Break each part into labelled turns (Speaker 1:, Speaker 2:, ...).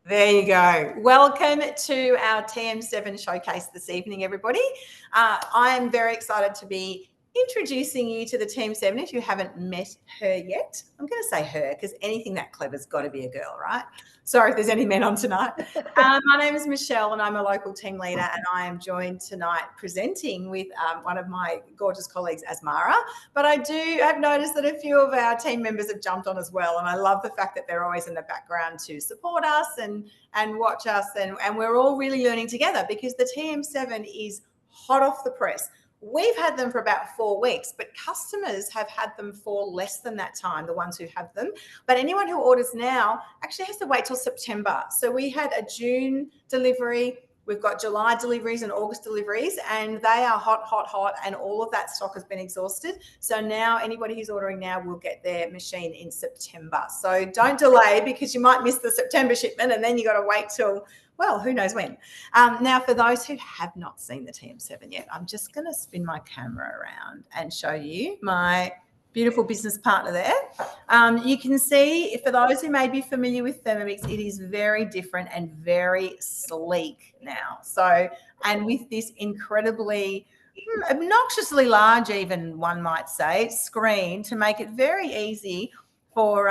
Speaker 1: There you go. Welcome to our TM7 Showcase this evening, everybody. I am very excited to be introducing you to the TM7 if you haven't met her yet. I'm going to say her because anything that clever's got to be a girl, right? Sorry if there's any men on tonight. My name is Michelle and I'm a local team leader, and I am joined tonight presenting with one of my gorgeous colleagues, Azmarah. But I have noticed that a few of our team members have jumped on as well, and I love the fact that they're always in the background to support us and watch us, and we're all really learning together because the TM7 is hot off the press. We've had them for about 4 weeks, but customers have had them for less than that time, the ones who have them. But anyone who orders now actually has to wait till September. So we had a June delivery. We've got July deliveries and August deliveries, and they are hot, hot, hot, and all of that stock has been exhausted. So now anybody who's ordering now will get their machine in September. So don't delay, because you might miss the September shipment and then you got to wait till, well, who knows when. Now, for those who have not seen the TM7 yet, I'm just going to spin my camera around and show you my beautiful business partner there. You can see, for those who may be familiar with Thermomix, it is very different and very sleek now. So, and with this incredibly obnoxiously large, even one might say, screen to make it very easy for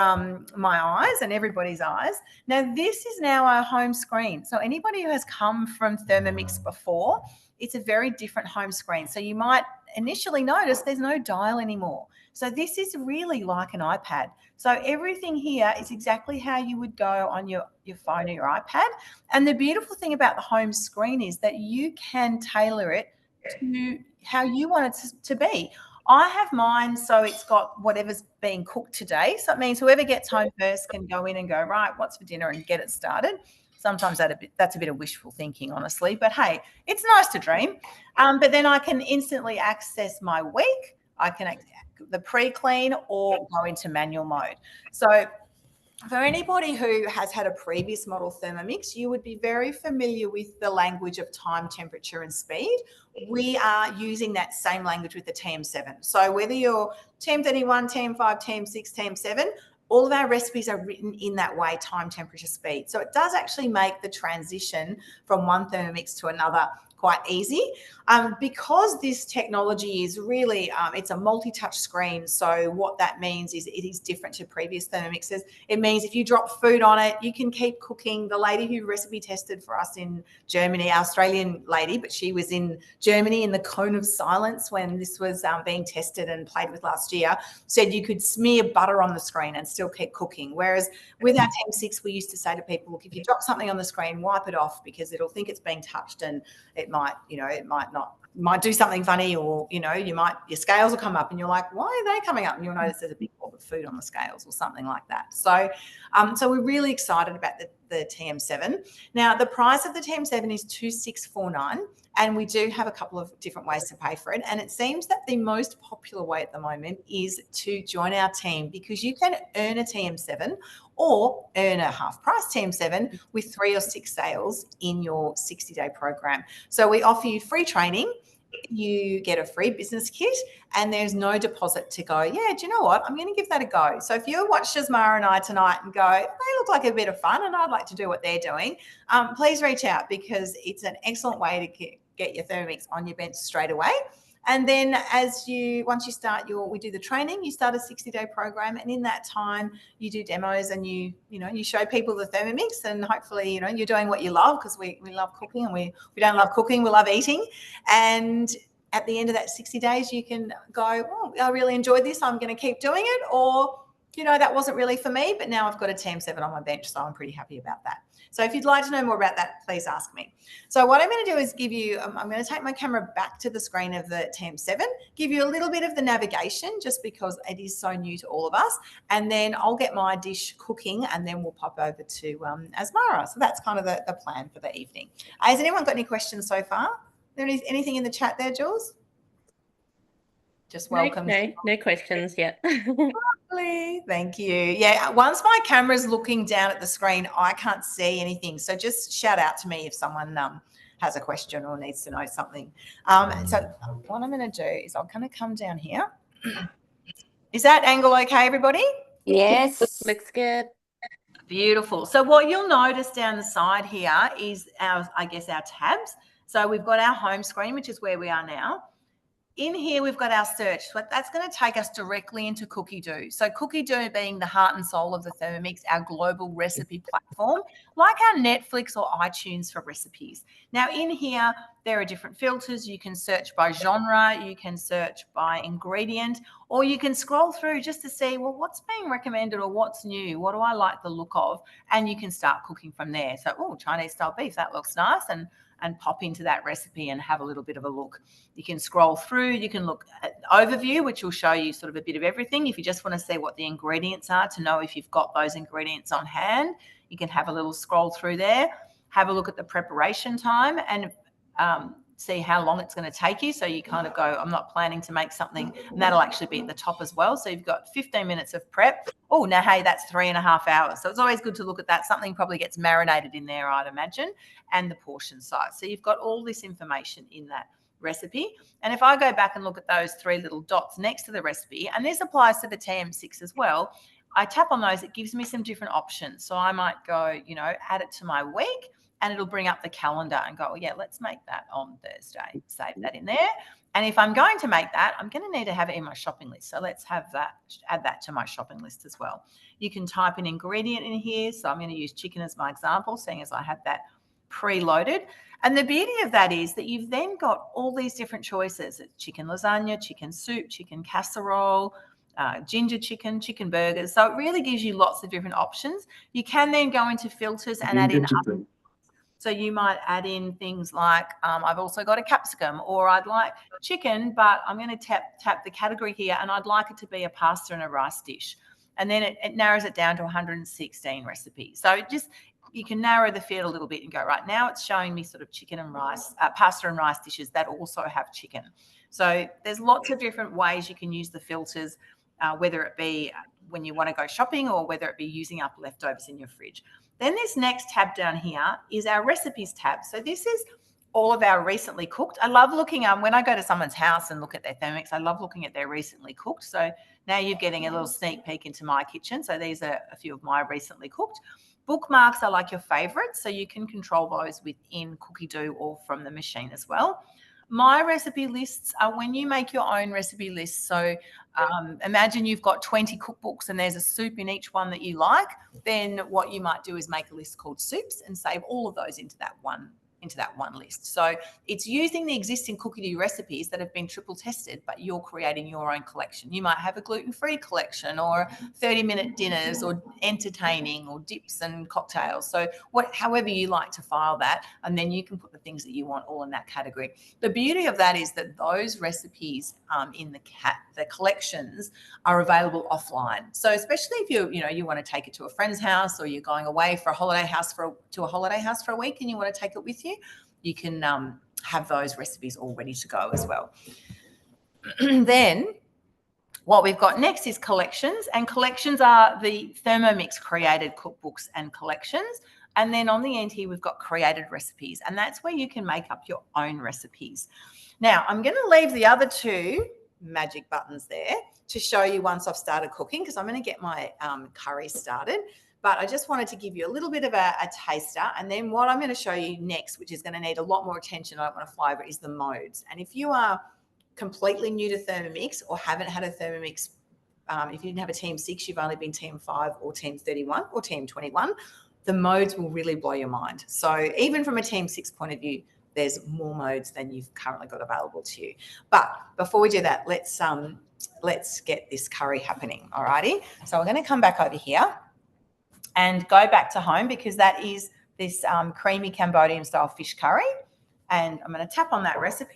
Speaker 1: my eyes and everybody's eyes. Now, this is now our home screen. So anybody who has come from Thermomix before, it's a very different home screen. So you might initially notice there's no dial anymore. So this is really like an iPad. So everything here is exactly how you would go on your phone or your iPad. And the beautiful thing about the home screen is that you can tailor it to how you want it to be. I have mine, so it's got whatever's being cooked today. So it means whoever gets home first can go in and go, right, what's for dinner, and get it started. Sometimes that's a bit of wishful thinking, honestly. But hey, it's nice to dream. But then I can instantly access my week. I can the pre-clean or go into manual mode. So for anybody who has had a previous model Thermomix, you would be very familiar with the language of time, temperature, and speed. We are using that same language with the TM7. So whether you're TM31, TM5, TM6, TM7, all of our recipes are written in that way, time, temperature, speed. So it does actually make the transition from one Thermomix to another quite easy, because this technology is really, it's a multi-touch screen. So what that means is it is different to previous Thermomixes. It means if you drop food on it, you can keep cooking. The lady who recipe tested for us in Germany, our Australian lady, but she was in Germany in the cone of silence when this was being tested and played with last year, said you could smear butter on the screen and still keep cooking. Whereas with our TM6, we used to say to people, look, if you drop something on the screen, wipe it off, because it'll think it's being touched and it might do something funny, or your scales will come up and you're like, why are they coming up? And you'll notice there's a big blob of food on the scales or something like that. So we're really excited about the TM7. Now, the price of the TM7 is $2,649, and we do have a couple of different ways to pay for it. And it seems that the most popular way at the moment is to join our team, because you can earn a TM7 or earn a half-price TM7 with 3 or 6 sales in your 60-day program. So we offer you free training. You get a free business kit, and there's no deposit to go, yeah, do you know what? I'm going to give that a go. So if you watch Azmarah and I tonight and go, they look like a bit of fun and I'd like to do what they're doing, please reach out, because it's an excellent way to get your Thermomix on your bench straight away. And then once you start we do the training, you start a 60-day program, and in that time you do demos and you show people the Thermomix, and hopefully, you're doing what you love, because we love cooking, and we don't love cooking, we love eating. And at the end of that 60 days, you can go, oh, I really enjoyed this, I'm going to keep doing it, or that wasn't really for me, but now I've got a TM7 on my bench, so I'm pretty happy about that. So if you'd like to know more about that, please ask me. So what I'm going to do is give you, I'm going to take my camera back to the screen of the TM7, give you a little bit of the navigation, just because it is so new to all of us. And then I'll get my dish cooking, and then we'll pop over to Azmarah. So that's kind of the plan for the evening. Has anyone got any questions so far? There anything in the chat there, Jules? Just welcome.
Speaker 2: No questions yet.
Speaker 1: Lovely. Thank you. Yeah, once my camera's looking down at the screen, I can't see anything. So just shout out to me if someone has a question or needs to know something. So what I'm going to do is I'm going to come down here. Is that angle okay, everybody?
Speaker 3: Yes.
Speaker 2: Looks good.
Speaker 1: Beautiful. So what you'll notice down the side here is our tabs. So we've got our home screen, which is where we are now. In here, we've got our search. So that's going to take us directly into Cookie-Doo. So Cookie-Doo being the heart and soul of the Thermomix, our global recipe platform, like our Netflix or iTunes for recipes. Now, in here, there are different filters. You can search by genre, you can search by ingredient, or you can scroll through just to see, well, what's being recommended or what's new? What do I like the look of? And you can start cooking from there. So, oh, Chinese style beef, that looks nice. And pop into that recipe and have a little bit of a look. You can scroll through, you can look at overview, which will show you sort of a bit of everything. If you just want to see what the ingredients are to know if you've got those ingredients on hand, you can have a little scroll through there, have a look at the preparation time and see how long it's going to take you. So you kind of go, I'm not planning to make something, and that'll actually be at the top as well. So you've got 15 minutes of prep. Oh, now, hey, that's 3.5 hours. So it's always good to look at that. Something probably gets marinated in there, I'd imagine, and the portion size. So you've got all this information in that recipe. And if I go back and look at those 3 little dots next to the recipe, and this applies to the TM6 as well, I tap on those, it gives me some different options. So I might go, add it to my week, and it'll bring up the calendar and go, oh, yeah, let's make that on Thursday. Save that in there. And if I'm going to make that, I'm going to need to have it in my shopping list. So let's have that, add that to my shopping list as well. You can type an ingredient in here. So I'm going to use chicken as my example, seeing as I have that preloaded. And the beauty of that is that you've then got all these different choices. Chicken lasagna, chicken soup, chicken casserole, ginger chicken, chicken burgers. So it really gives you lots of different options. You can then go into filters and add in other. So you might add in things like, I've also got a capsicum, or I'd like chicken, but I'm going to tap the category here, and I'd like it to be a pasta and a rice dish. And then it narrows it down to 116 recipes. So you can narrow the field a little bit and go, right, now it's showing me sort of chicken and rice, pasta and rice dishes that also have chicken. So there's lots of different ways you can use the filters, whether it be when you want to go shopping or whether it be using up leftovers in your fridge. Then this next tab down here is our recipes tab. So this is all of our recently cooked. I love looking, when I go to someone's house and look at their Thermomix, I love looking at their recently cooked. So now you're getting a little sneak peek into my kitchen. So these are a few of my recently cooked. Bookmarks are like your favorites, so you can control those within Cookie-Doo or from the machine as well. My recipe lists are when you make your own recipe list. So imagine you've got 20 cookbooks and there's a soup in each one that you like. Then what you might do is make a list called soups and save all of those into that one list. So it's using the existing Cookie-Doo recipes that have been triple tested, but you're creating your own collection. You might have a gluten-free collection, or 30-minute dinners, or entertaining, or dips and cocktails. So however you like to file that, and then you can put the things that you want all in that category. The beauty of that is that those recipes in the collections are available offline. So especially if you want to take it to a friend's house, or you're going away for a holiday house for a week and you want to take it with you, you can have those recipes all ready to go as well. Then what we've got next is collections, and collections are the Thermomix created cookbooks and collections. And then on the end here, we've got created recipes, and that's where you can make up your own recipes. Now, I'm going to leave the other 2 magic buttons there to show you once I've started cooking, because I'm going to get my curry started. But I just wanted to give you a little bit of a taster. And then what I'm going to show you next, which is going to need a lot more attention, I don't want to fly over, is the modes. And if you are completely new to Thermomix or haven't had a Thermomix, if you didn't have a TM6, you've only been TM5 or TM31 or TM21, the modes will really blow your mind. So even from a TM6 point of view, there's more modes than you've currently got available to you. But before we do that, let's get this curry happening. All righty. So we're going to come back over here and go back to home, because that is this creamy Cambodian style fish curry. And I'm going to tap on that recipe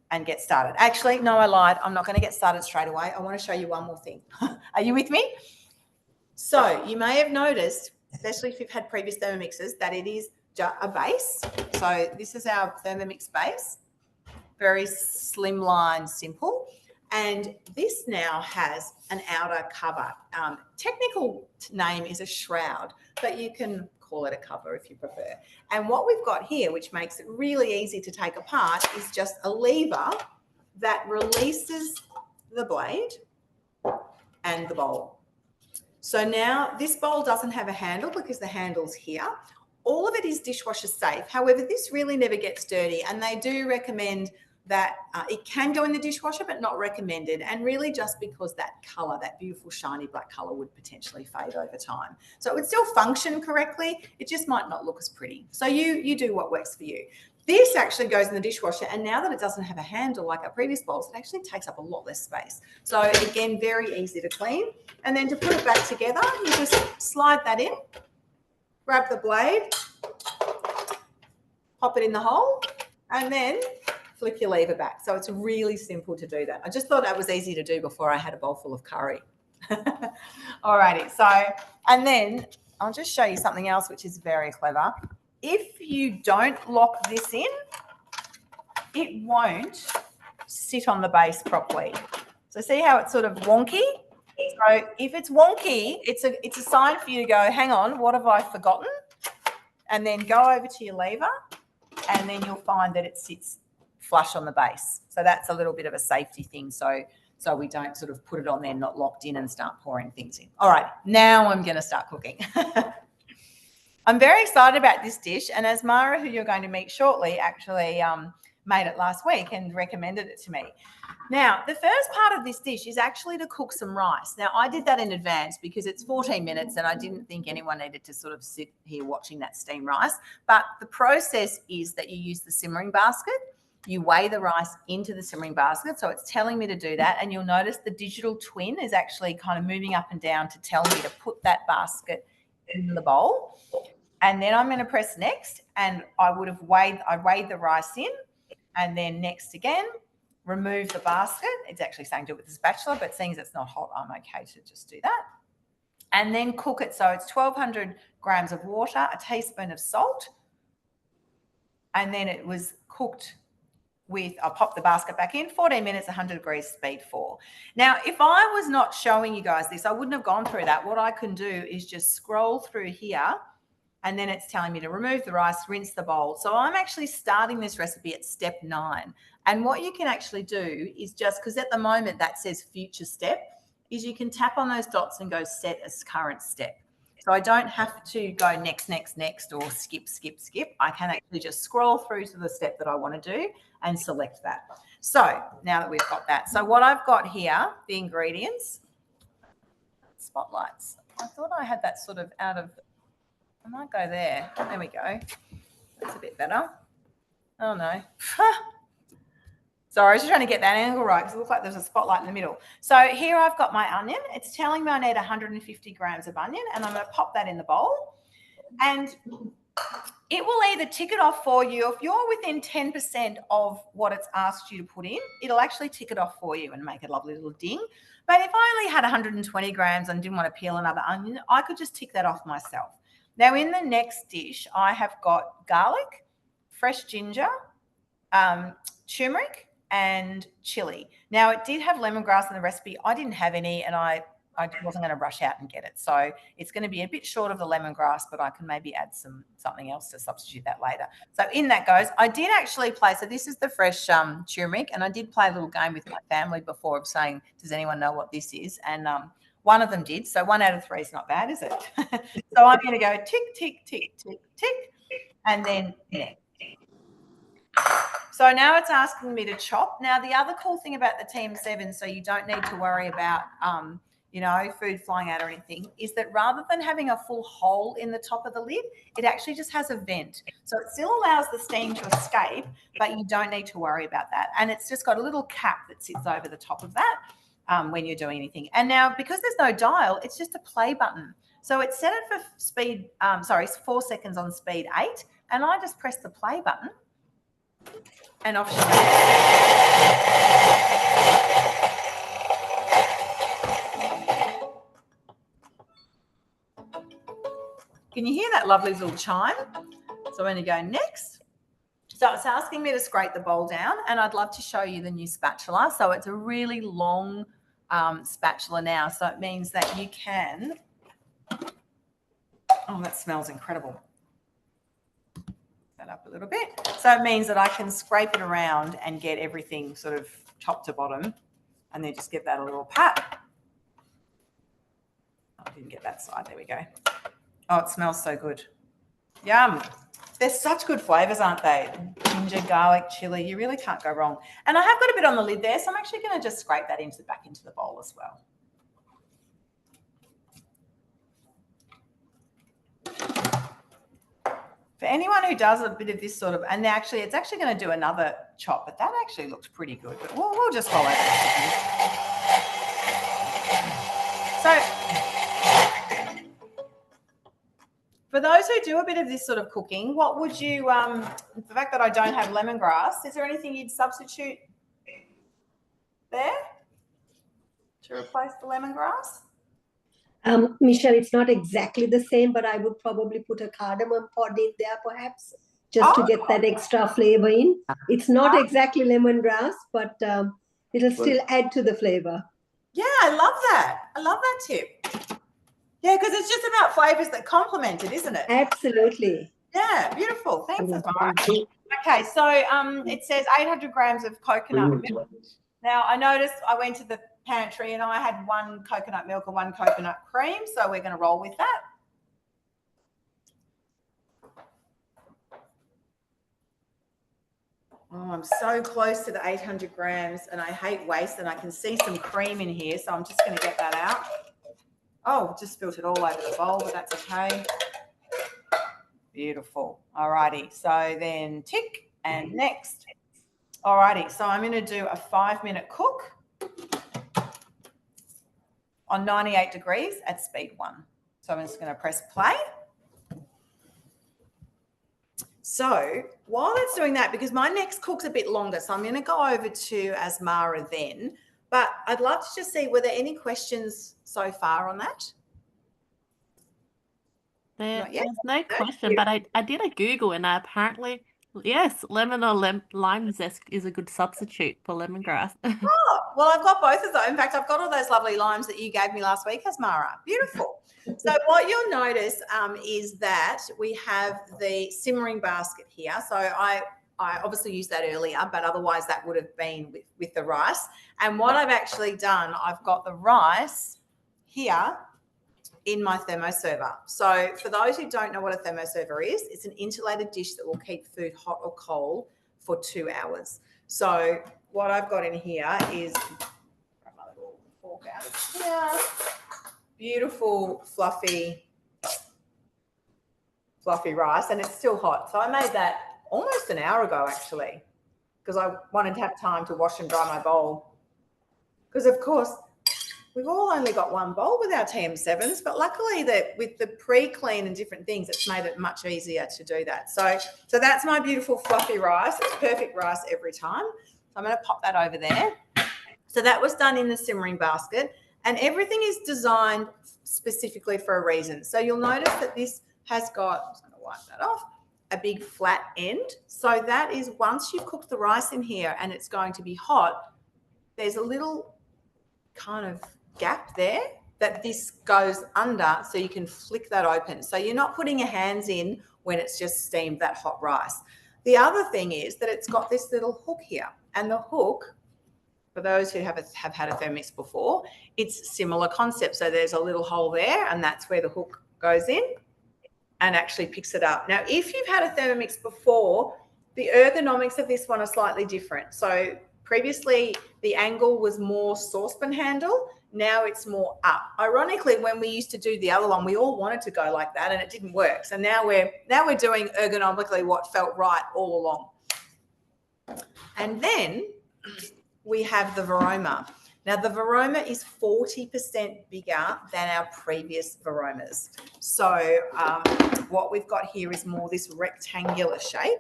Speaker 1: and get started. Actually, no, I lied. I'm not going to get started straight away. I want to show you one more thing. Are you with me? So you may have noticed, especially if you've had previous Thermomixes, that it is a base. So this is our Thermomix base. Very slimline, simple. And this now has an outer cover. Technical name is a shroud, but you can call it a cover if you prefer. And what we've got here, which makes it really easy to take apart, is just a lever that releases the blade and the bowl. So now this bowl doesn't have a handle because the handle's here. All of it is dishwasher safe. However, this really never gets dirty, and they do recommend that it can go in the dishwasher, but not recommended. And really just because that color, that beautiful shiny black color, would potentially fade over time. So it would still function correctly. It just might not look as pretty. So you do what works for you. This actually goes in the dishwasher, and now that it doesn't have a handle like our previous bowls, it actually takes up a lot less space. So again, very easy to clean. And then to put it back together, you just slide that in, grab the blade, pop it in the hole, and then flick your lever back. So it's really simple to do that. I just thought that was easy to do before I had a bowl full of curry. Alrighty, so, and then I'll just show you something else which is very clever. If you don't lock this in, it won't sit on the base properly. So see how it's sort of wonky? So if it's wonky, it's a sign for you to go, hang on, what have I forgotten? And then go over to your lever, and then you'll find that it sits flush on the base. So that's a little bit of a safety thing. So we don't sort of put it on there not locked in and start pouring things in. All right, now I'm going to start cooking. I'm very excited about this dish, and Azmarah, who you're going to meet shortly, actually made it last week and recommended it to me. Now, the first part of this dish is actually to cook some rice. Now, I did that in advance because it's 14 minutes and I didn't think anyone needed to sort of sit here watching that steam rice. But the process is that you use the simmering basket. You weigh the rice into the simmering basket. So it's telling me to do that. And you'll notice the digital twin is actually kind of moving up and down to tell me to put that basket in the bowl. And then I'm going to press next, and I weighed the rice in, and then next again, remove the basket. It's actually saying do it with the spatula, but seeing as it's not hot, I'm okay to just do that. And then cook it. So it's 1,200 grams of water, a teaspoon of salt, and then it was cooked with, I'll pop the basket back in, 14 minutes, 100 degrees, speed 4. Now, if I was not showing you guys this, I wouldn't have gone through that. What I can do is just scroll through here, and then it's telling me to remove the rice, rinse the bowl. So I'm actually starting this recipe at step 9. And what you can actually do is just, because at the moment that says future step, is you can tap on those dots and go set as current step. So I don't have to go next, next, next, or skip, skip, skip. I can actually just scroll through to the step that I want to do and select that. So now that we've got that. So what I've got here, the ingredients, spotlights. I thought I had that sort of out of, I might go there. There we go. That's a bit better. Oh, no. Sorry, I was just trying to get that angle right because it looks like there's a spotlight in the middle. So here I've got my onion. It's telling me I need 150 grams of onion, and I'm going to pop that in the bowl. And it will either tick it off for you. If you're within 10% of what it's asked you to put in, it'll actually tick it off for you and make a lovely little ding. But if I only had 120 grams and didn't want to peel another onion, I could just tick that off myself. Now, in the next dish, I have got garlic, fresh ginger, turmeric, and chili. Now, it did have lemongrass in the recipe. I didn't have any, and I wasn't going to rush out and get it. So it's going to be a bit short of the lemongrass, but I can maybe add something else to substitute that later. So in that goes. I did actually play, so this is the fresh turmeric, and I did play a little game with my family before of saying, does anyone know what this is? And one of them did. So 1 out of 3 is not bad, is it? So I'm going to go tick, tick, tick, tick, tick, and then next. So now it's asking me to chop. Now, the other cool thing about the TM7, so you don't need to worry about, food flying out or anything, is that rather than having a full hole in the top of the lid, it actually just has a vent. So it still allows the steam to escape, but you don't need to worry about that. And it's just got a little cap that sits over the top of that when you're doing anything. And now, because there's no dial, it's just a play button. So it's set it for speed, 4 seconds on speed 8, and I just press the play button, and off she goes. Can you hear that lovely little chime? So I'm going to go next. So it's asking me to scrape the bowl down, and I'd love to show you the new spatula. So it's a really long spatula now. So it means that you can, oh, that smells incredible. That up a little bit. So it means that I can scrape it around and get everything sort of top to bottom, and then just give that a little pat. didn't get that side. There we go. Oh, it smells so good. Yum. They're such good flavours, aren't they? Ginger, garlic, chili. You really can't go wrong. And I have got a bit on the lid there, so I'm actually going to just scrape that back into the bowl as well. For anyone who does a bit of this sort of, and it's actually going to do another chop, but that actually looks pretty good. But we'll just follow that. So for those who do a bit of this sort of cooking, what would you, the fact that I don't have lemongrass, is there anything you'd substitute there to replace the lemongrass?
Speaker 2: Michelle, it's not exactly the same, but I would probably put a cardamom pod in there perhaps, just to get that extra flavor in. It's not exactly lemongrass, but it'll still add to the flavor. Yeah,
Speaker 1: I love that. I love that tip. Yeah, because it's just about flavors that complement it, isn't it?
Speaker 2: Absolutely.
Speaker 1: Yeah, beautiful. Thanks, Azmarah. Okay, so it says 800 grams of coconut milk. Now, I noticed I went to the pantry and I had 1 coconut milk and 1 coconut cream, so we're going to roll with that. Oh, I'm so close to the 800 grams and I hate waste, and I can see some cream in here, so I'm just going to get that out. Oh, just spilt it all over the bowl, but that's okay. Beautiful. All righty. So then tick and next. All righty. So I'm going to do a 5-minute cook on 98 degrees at speed 1. So I'm just going to press play. So while it's doing that, because my next cook's a bit longer, so I'm going to go over to Azmarah then. But I'd love to just see, were there any questions so far on that?
Speaker 3: There's no question, but I did a Google and apparently, yes, lemon or lime zest is a good substitute for lemongrass.
Speaker 1: Oh, well, I've got both of those. In fact, I've got all those lovely limes that you gave me last week, Azmarah. Beautiful. So what you'll notice is that we have the simmering basket here. So I obviously used that earlier, but otherwise that would have been with the rice. And what I've actually done, I've got the rice here in my thermoserver. So for those who don't know what a thermoserver is, it's an insulated dish that will keep food hot or cold for 2 hours. So what I've got in here is, grab my little fork out of here, beautiful fluffy rice, and it's still hot. So I made that almost an hour ago actually, because I wanted to have time to wash and dry my bowl. Because of course, we've all only got 1 bowl with our TM7s, but luckily that with the pre-clean and different things, it's made it much easier to do that. So that's my beautiful fluffy rice. It's perfect rice every time. So I'm going to pop that over there. So that was done in the simmering basket, and everything is designed specifically for a reason. So you'll notice that this has got, I'm just going to wipe that off, a big flat end. So that is, once you've cooked the rice in here and it's going to be hot, there's a little kind of gap there that this goes under, so you can flick that open. So you're not putting your hands in when it's just steamed that hot rice. The other thing is that it's got this little hook here, and the hook, for those who have had a Thermomix before, it's similar concept. So there's a little hole there, and that's where the hook goes in and actually picks it up. Now, if you've had a Thermomix before, the ergonomics of this one are slightly different. So previously, the angle was more saucepan handle. Now it's more up. Ironically, when we used to do the other one, we all wanted to go like that, and it didn't work. So now we're doing ergonomically what felt right all along. And then we have the Varoma. Now the Varoma is 40% bigger than our previous Varomas. So what we've got here is more this rectangular shape.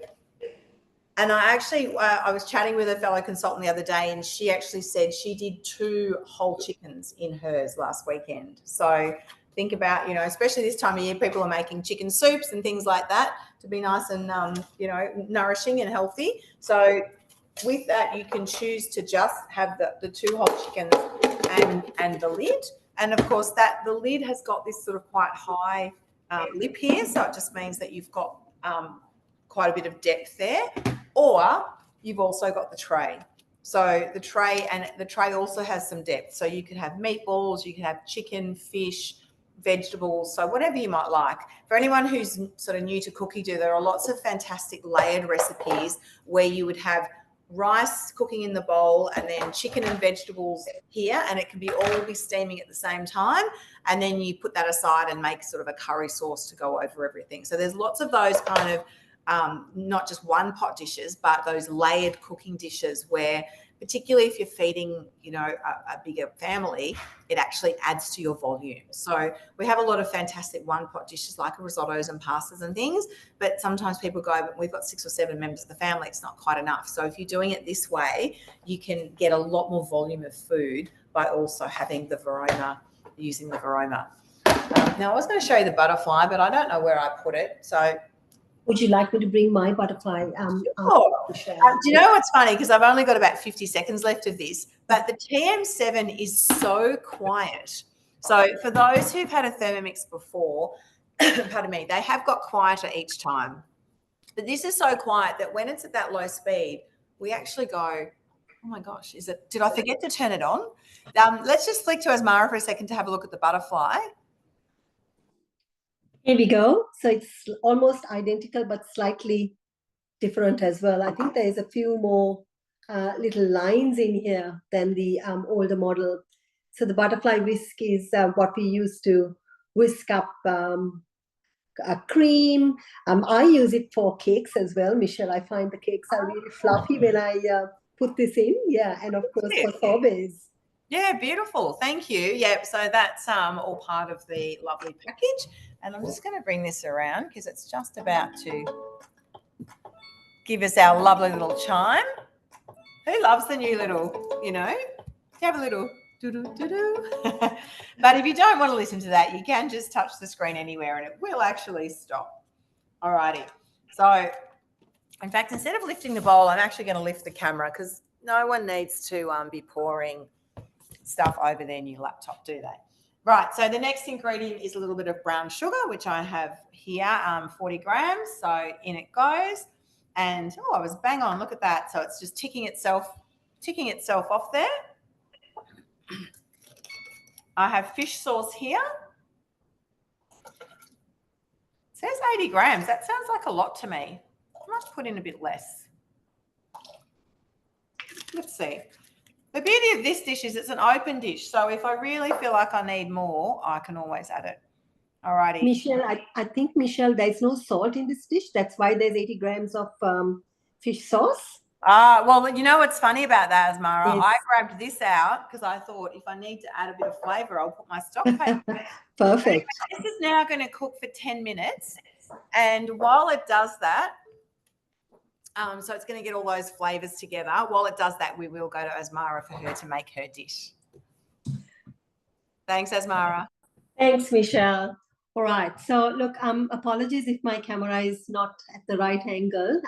Speaker 1: And I was chatting with a fellow consultant the other day, and she actually said she did 2 whole chickens in hers last weekend. So think about, especially this time of year, people are making chicken soups and things like that to be nice and, nourishing and healthy. So with that, you can choose to just have the 2 whole chickens and the lid. And of course, the lid has got this sort of quite high lip here. So it just means that you've got quite a bit of depth there. Or you've also got the tray. So the tray also has some depth. So you could have meatballs, you could have chicken, fish, vegetables, so whatever you might like. For anyone who's sort of new to cookie dough, there are lots of fantastic layered recipes where you would have rice cooking in the bowl and then chicken and vegetables here, and it can all be steaming at the same time, and then you put that aside and make sort of a curry sauce to go over everything. So there's lots of those kind of not just one pot dishes, but those layered cooking dishes where, particularly if you're feeding, you know, a bigger family, it actually adds to your volume. So we have a lot of fantastic one pot dishes like risottos and pastas and things, but sometimes people go, but we've got 6 or 7 members of the family, it's not quite enough. So if you're doing it this way, you can get a lot more volume of food by also having the Verona, using the Verona. Now I was going to show you the butterfly, but I don't know where I put it. So
Speaker 2: would you like me to bring my butterfly?
Speaker 1: Do you know what's funny? Because I've only got about 50 seconds left of this, but the TM7 is so quiet. So for those who've had a Thermomix before, pardon me, they have got quieter each time. But this is so quiet that when it's at that low speed, we actually go, oh my gosh, did I forget to turn it on? Let's just flick to Azmarah for a second to have a look at the butterfly.
Speaker 2: Here we go. So it's almost identical, but slightly different as well. I think there's a few more little lines in here than the older model. So the butterfly whisk is what we use to whisk up a cream. I use it for cakes as well, Michelle. I find the cakes are really fluffy when I put this in. Yeah, and of course for sorbets.
Speaker 1: Yeah, beautiful. Thank you. Yeah, so that's all part of the lovely package. And I'm just going to bring this around because it's just about to give us our lovely little chime. Who loves the new little, you know, have a little doo-doo-doo-doo. But if you don't want to listen to that, you can just touch the screen anywhere and it will actually stop. All righty. So, in fact, instead of lifting the bowl, I'm actually going to lift the camera because no one needs to be pouring stuff over their new laptop, do they? Right, so the next ingredient is a little bit of brown sugar, which I have here, 40 grams. So in it goes. And, oh, I was bang on. Look at that. So it's just ticking itself off there. I have fish sauce here. It says 80 grams. That sounds like a lot to me. I might put in a bit less. Let's see. The beauty of this dish is it's an open dish. So if I really feel like I need more, I can always add it. All righty.
Speaker 2: Michelle, I think, Michelle, there's no salt in this dish. That's why there's 80 grams of fish sauce.
Speaker 1: Well, you know what's funny about that, Azmarah?
Speaker 2: Yes.
Speaker 1: I grabbed this out because I thought if I need to add a bit of flavour, I'll put my stock paper.
Speaker 2: Perfect.
Speaker 1: This is now going to cook for 10 minutes. And while it does that, so it's going to get all those flavours together. While it does that, we will go to Azmarah for her to make her dish. Thanks, Azmarah.
Speaker 2: Thanks, Michelle. All right. So look, apologies if my camera is not at the right angle,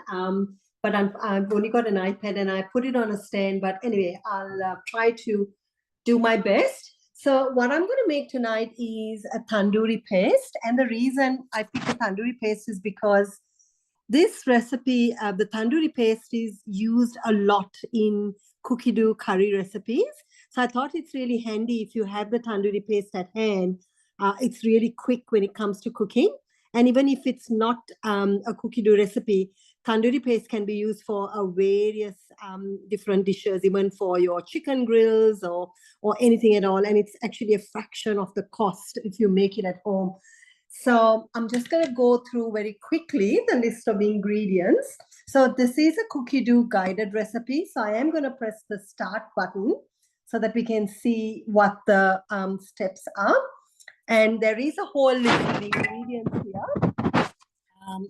Speaker 2: but I've only got an iPad and I put it on a stand. But anyway, I'll try to do my best. So what I'm going to make tonight is a tandoori paste. And the reason I picked the tandoori paste is because this recipe, the tandoori paste is used a lot in cookie dough curry recipes. So I thought it's really handy if you have the tandoori paste at hand. It's really quick when it comes to cooking. And even if it's not a cookie dough recipe, tandoori paste can be used for various different dishes, even for your chicken grills or anything at all. And it's actually a fraction of the cost if you make it at home. So I'm just going to go through very quickly the list of ingredients. So this is a cookie dough guided recipe. So I am going to press the start button so that we can see what the steps are. And there is a whole list of ingredients here on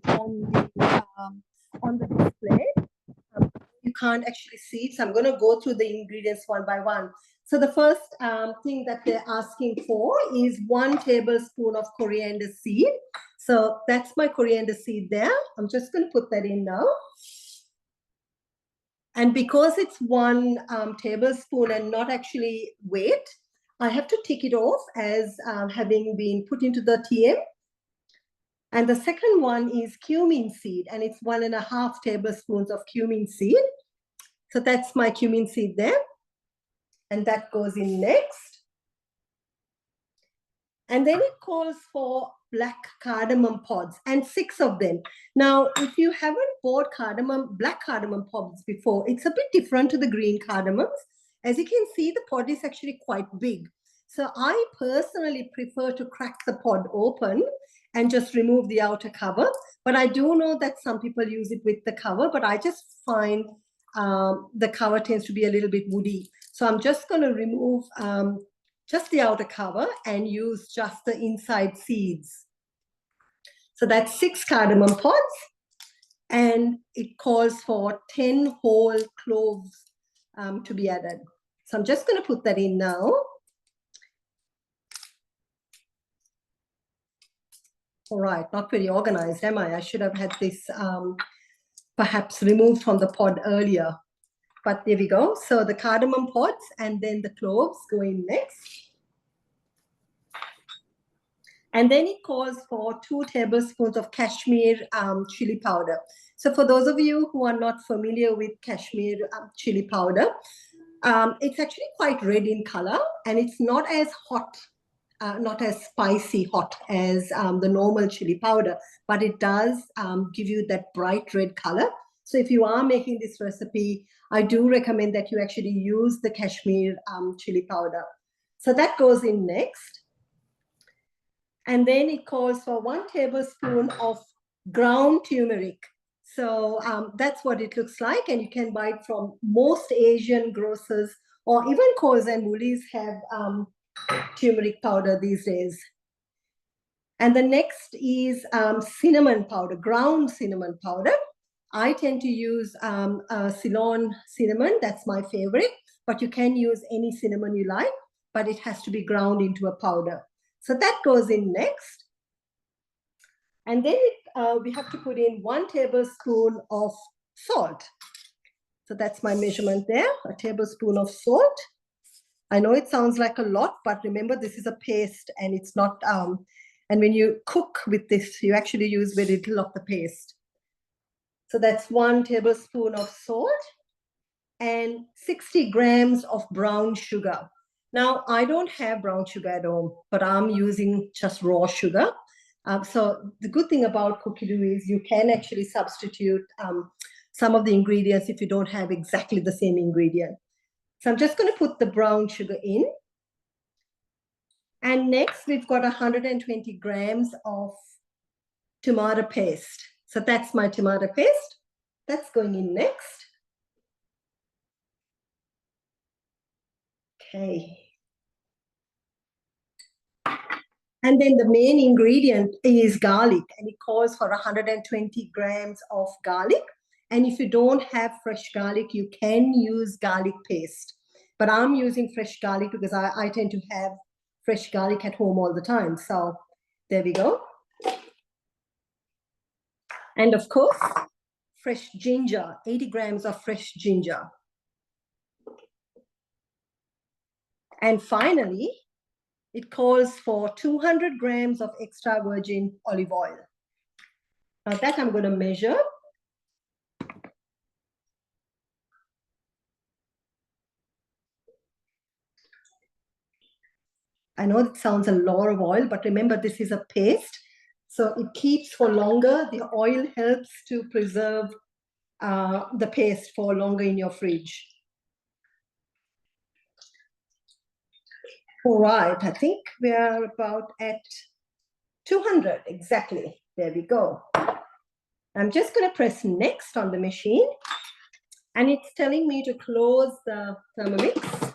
Speaker 2: the display. You can't actually see it, so I'm going to go through the ingredients one by one. So the first thing that they're asking for is 1 tablespoon of coriander seed. So that's my coriander seed there. I'm just going to put that in now. And because it's 1 tablespoon and not actually weight, I have to tick it off as having been put into the TM. And the second one is cumin seed, and it's 1.5 tablespoons of cumin seed. So that's my cumin seed there. And that goes in next. And then it calls for black cardamom pods, and 6 of them. Now, if you haven't bought black cardamom pods before, it's a bit different to the green cardamoms. As you can see, the pod is actually quite big. So I personally prefer to crack the pod open and just remove the outer cover. But I do know that some people use it with the cover, but I just find the cover tends to be a little bit woody. So I'm just going to remove just the outer cover and use just the inside seeds. So that's 6 cardamom pods, and it calls for 10 whole cloves to be added. So I'm just going to put that in now. All right, not very organized, am I? I should have had this perhaps removed from the pod earlier. But there we go. So the cardamom pods and then the cloves go in next. And then it calls for 2 tablespoons of Kashmir chili powder. So for those of you who are not familiar with Kashmir chili powder, it's actually quite red in color, and it's not as hot, not as spicy hot as the normal chili powder, but it does give you that bright red color. So if you are making this recipe, I do recommend that you actually use the Kashmir chili powder. So that goes in next. And then it calls for 1 tablespoon of ground turmeric. So that's what it looks like. And you can buy it from most Asian grocers, or even Coles and Woolies have turmeric powder these days. And the next is cinnamon powder, ground cinnamon powder. I tend to use Ceylon cinnamon. That's my favorite. But you can use any cinnamon you like, but it has to be ground into a powder. So that goes in next. And then we have to put in 1 tablespoon of salt. So that's my measurement there, a tablespoon of salt. I know it sounds like a lot, but remember this is a paste and it's not, and when you cook with this, you actually use very little of the paste. So that's 1 tablespoon of salt and 60 grams of brown sugar. Now, I don't have brown sugar at home, but I'm using just raw sugar. So the good thing about cookie dough is you can actually substitute some of the ingredients if you don't have exactly the same ingredient. So I'm just going to put the brown sugar in. And next, we've got 120 grams of tomato paste. So that's my tomato paste. That's going in next. Okay. And then the main ingredient is garlic, and it calls for 120 grams of garlic. And if you don't have fresh garlic, you can use garlic paste. But I'm using fresh garlic because I tend to have fresh garlic at home all the time. So there we go. And of course, fresh ginger, 80 grams of fresh ginger. And finally, it calls for 200 grams of extra virgin olive oil. Now that I'm going to measure. I know it sounds a lot of oil, but remember this is a paste. So it keeps for longer. The oil helps to preserve the paste for longer in your fridge. All right, I think we are about at 200 exactly. There we go. I'm just going to press next on the machine, and it's telling me to close the Thermomix,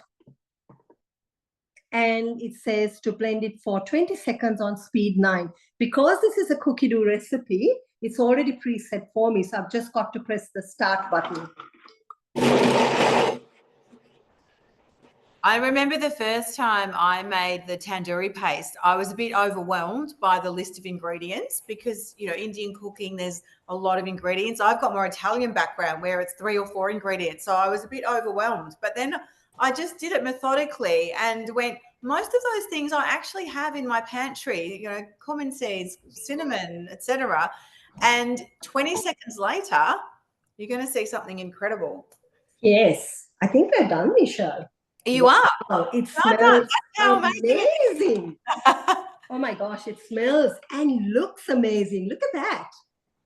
Speaker 2: and it says to blend it for 20 seconds on speed 9. Because this is a cookie dough recipe, it's already preset for me, so I've just got to press the start button.
Speaker 1: I remember the first time I made the tandoori paste, I was a bit overwhelmed by the list of ingredients because, you know, Indian cooking, there's a lot of ingredients. I've got more Italian background where it's 3 or 4 ingredients. So I was a bit overwhelmed, but then I just did it methodically and went, most of those things I actually have in my pantry, you know, cumin seeds, cinnamon, etc. And 20 seconds later, you're going to see something incredible.
Speaker 2: Yes, I think we're done, Michelle.
Speaker 1: You are.
Speaker 2: Oh, it smells amazing. Oh my gosh, it smells and looks amazing. Look at that.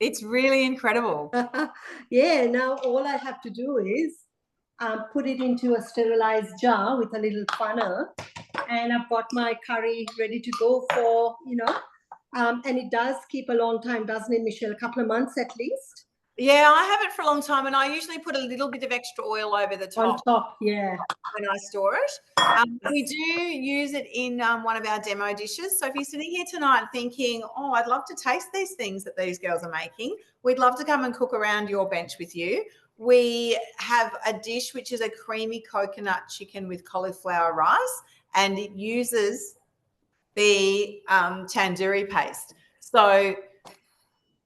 Speaker 1: It's really incredible.
Speaker 2: Yeah, now all I have to do is put it into a sterilized jar with a little funnel, and I've got my curry ready to go for, and it does keep a long time, doesn't it, Michelle? A couple of months at least.
Speaker 1: Yeah, I have it for a long time, and I usually put a little bit of extra oil over the top.
Speaker 2: On top, yeah.
Speaker 1: When I store it. We do use it in one of our demo dishes. So if you're sitting here tonight thinking, oh, I'd love to taste these things that these girls are making, we'd love to come and cook around your bench with you. We have a dish which is a creamy coconut chicken with cauliflower rice, and it uses the tandoori paste. So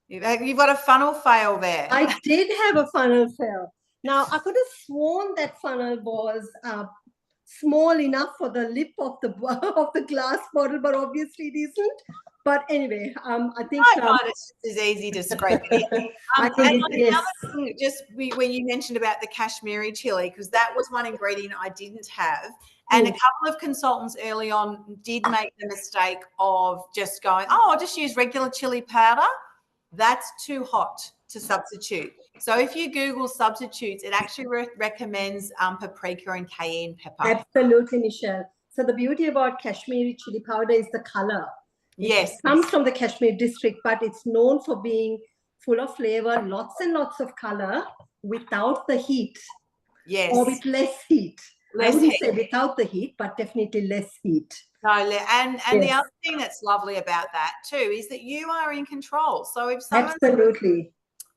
Speaker 1: you've got a funnel fail there.
Speaker 2: I did have a funnel fail. Now, I could have sworn that funnel was small enough for the lip of the glass bottle, but obviously it isn't. But anyway, I think
Speaker 1: it's just as easy to scrape it in.
Speaker 2: I think yes.
Speaker 1: Just when you mentioned about the Kashmiri chili, because that was one ingredient I didn't have. And a couple of consultants early on did make the mistake of just going, oh, I'll just use regular chili powder. That's too hot to substitute. So if you Google substitutes, it actually recommends paprika and cayenne pepper.
Speaker 2: Absolutely, Michelle. So the beauty about Kashmiri chili powder is the color.
Speaker 1: Yes.
Speaker 2: It comes from the Kashmir district, but it's known for being full of flavor, lots and lots of color, without the heat.
Speaker 1: Yes.
Speaker 2: Or with less heat. I wouldn't say without the heat, but definitely less heat.
Speaker 1: Totally. And the other thing that's lovely about that too is that you are in control. So if someone
Speaker 2: absolutely,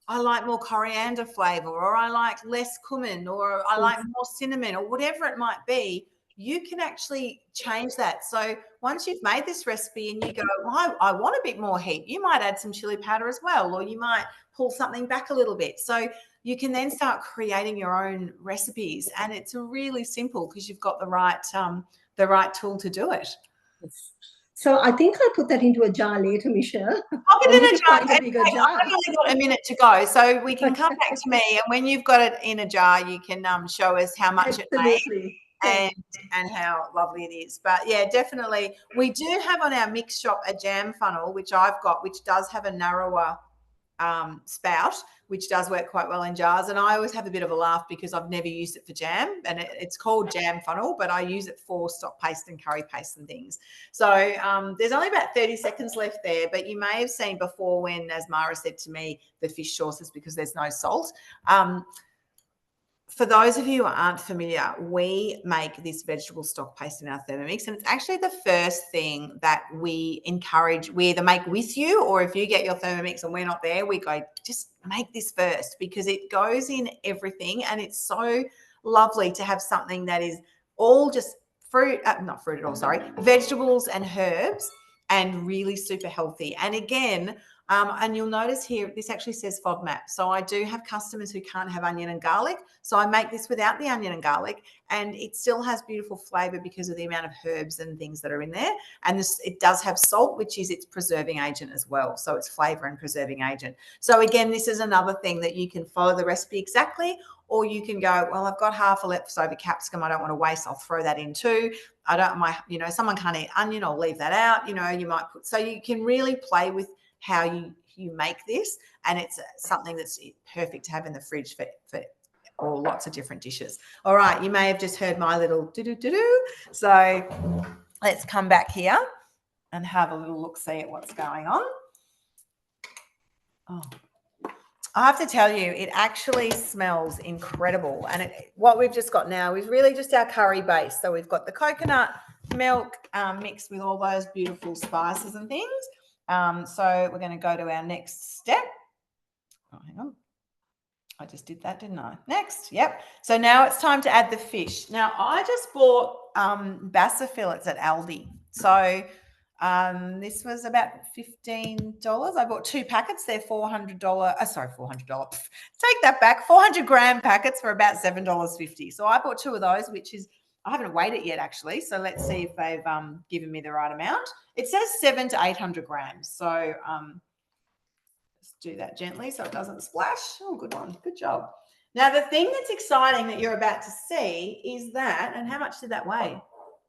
Speaker 1: I like more coriander flavor, or I like less cumin, or I like more cinnamon, or whatever it might be, you can actually change that. So once you've made this recipe and you go, well, I want a bit more heat, you might add some chili powder as well, or you might pull something back a little bit. So you can then start creating your own recipes, and it's really simple because you've got the right tool to do it.
Speaker 2: So I think I'll put that into a jar later, Michelle.
Speaker 1: I'll put it in a jar. I've only got a minute to go, so we can come back to me, and when you've got it in a jar, you can show us how much it made and how lovely it is. But yeah, definitely, we do have on our mix shop a jam funnel, which I've got, which does have a narrower spout, which does work quite well in jars. And I always have a bit of a laugh because I've never used it for jam, and it's called jam funnel, but I use it for stock paste and curry paste and things. So there's only about 30 seconds left there, but you may have seen before when Azmarah said to me the fish sauce is because there's no salt. For those of you who aren't familiar, we make this vegetable stock paste in our Thermomix, and it's actually the first thing that we encourage. We either make with you, or if you get your Thermomix and we're not there, we go, just make this first, because it goes in everything, and it's so lovely to have something that is all just not fruit at all, sorry, vegetables and herbs, and really super healthy. And again, and you'll notice here, this actually says FODMAP. So I do have customers who can't have onion and garlic. So I make this without the onion and garlic, and it still has beautiful flavor because of the amount of herbs and things that are in there. And it does have salt, which is its preserving agent as well. So it's flavor and preserving agent. So again, this is another thing that you can follow the recipe exactly, or you can go, well, I've got half a leftover capsicum I don't want to waste, I'll throw that in too. Someone can't eat onion, I'll leave that out. You might put, so you can really play with how you make this, and it's something that's perfect to have in the fridge for or lots of different dishes. All right, you may have just heard my little do-do-do-do. So let's come back here and have a little look-see at what's going on. Oh, I have to tell you, it actually smells incredible. And what we've just got now is really just our curry base. So we've got the coconut milk mixed with all those beautiful spices and things. So we're going to go to our next step. Oh, hang on. I just did that, didn't I? Next. Yep. So now it's time to add the fish. Now, I just bought bassa fillets at Aldi. So this was about $15. I bought 2 packets. They're $400. $400. Take that back. 400 gram packets for about $7.50. So I bought 2 of those, which is, I haven't weighed it yet, actually. So let's see if they've given me the right amount. It says 700 to 800 grams. So let's do that gently so it doesn't splash. Oh, good one. Good job. Now, the thing that's exciting that you're about to see is that, and how much did that weigh?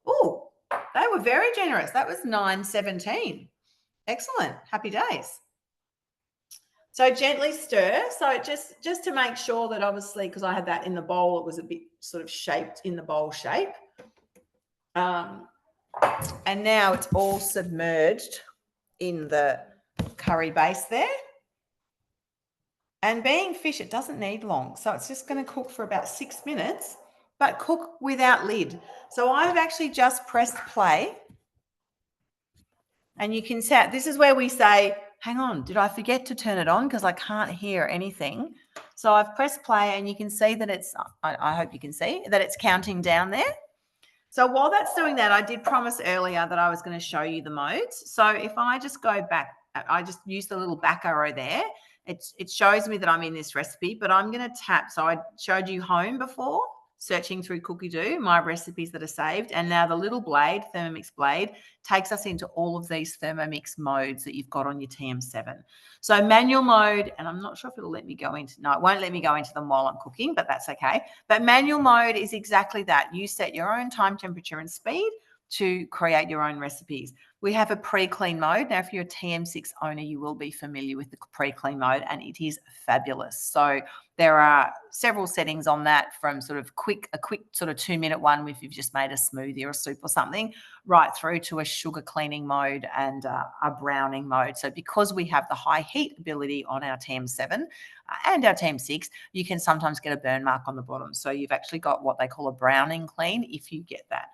Speaker 1: Oh, They were very generous. That was $9.17. Excellent. Happy days. So gently stir. So just to make sure that obviously, because I had that in the bowl, it was a bit sort of shaped in the bowl shape. And now it's all submerged in the curry base there. And being fish, it doesn't need long. So it's just going to cook for about 6 minutes, but cook without lid. So I've actually just pressed play. And you can see, this is where we say, hang on, did I forget to turn it on? Because I can't hear anything. So I've pressed play and you can see that it's, I hope you can see that it's counting down there. So while that's doing that, I did promise earlier that I was going to show you the modes. So if I just go back, I just use the little back arrow there. It shows me that I'm in this recipe, but I'm going to tap. So I showed you home before, searching through Cookie-Doo, my recipes that are saved. And now the little blade, Thermomix blade, takes us into all of these Thermomix modes that you've got on your TM7. So manual mode, and I'm not sure if it'll let me go into, no, it won't let me go into them while I'm cooking, but that's okay. But manual mode is exactly that. You set your own time, temperature, and speed to create your own recipes. We have a pre-clean mode. Now, if you're a TM6 owner, you will be familiar with the pre-clean mode, and it is fabulous. So there are several settings on that, from sort of a quick sort of 2-minute one if you've just made a smoothie or a soup or something, right through to a sugar cleaning mode and a browning mode. So because we have the high heat ability on our TM7 and our TM6, you can sometimes get a burn mark on the bottom. So you've actually got what they call a browning clean if you get that.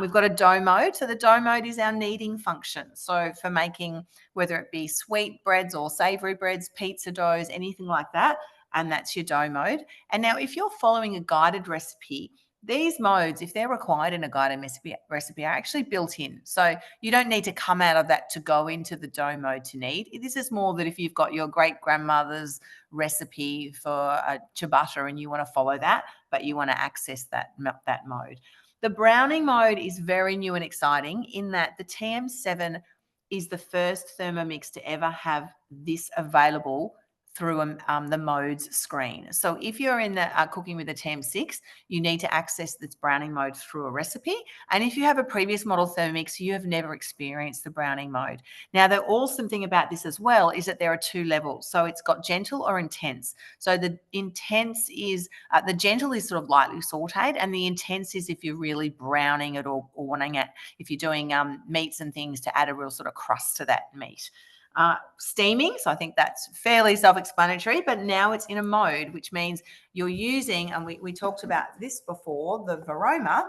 Speaker 1: We've got a dough mode. So the dough mode is our kneading function. So for making, whether it be sweet breads or savory breads, pizza doughs, anything like that, and that's your dough mode. And now if you're following a guided recipe, these modes, if they're required in a guided recipe, are actually built in. So you don't need to come out of that to go into the dough mode to knead. This is more that if you've got your great-grandmother's recipe for a ciabatta and you want to follow that, but you want to access that mode. The browning mode is very new and exciting in that the TM7 is the first Thermomix to ever have this available through the modes screen. So if you're in the cooking with the TM6, you need to access this browning mode through a recipe. And if you have a previous model Thermomix, you have never experienced the browning mode. Now, the awesome thing about this as well is that there are 2 levels. So it's got gentle or intense. So the intense is, the gentle is sort of lightly sauteed, and the intense is if you're really browning it or wanting it, if you're doing meats and things, to add a real sort of crust to that meat. Steaming, so I think that's fairly self-explanatory, but now it's in a mode, which means you're using, and we talked about this before, the Varoma,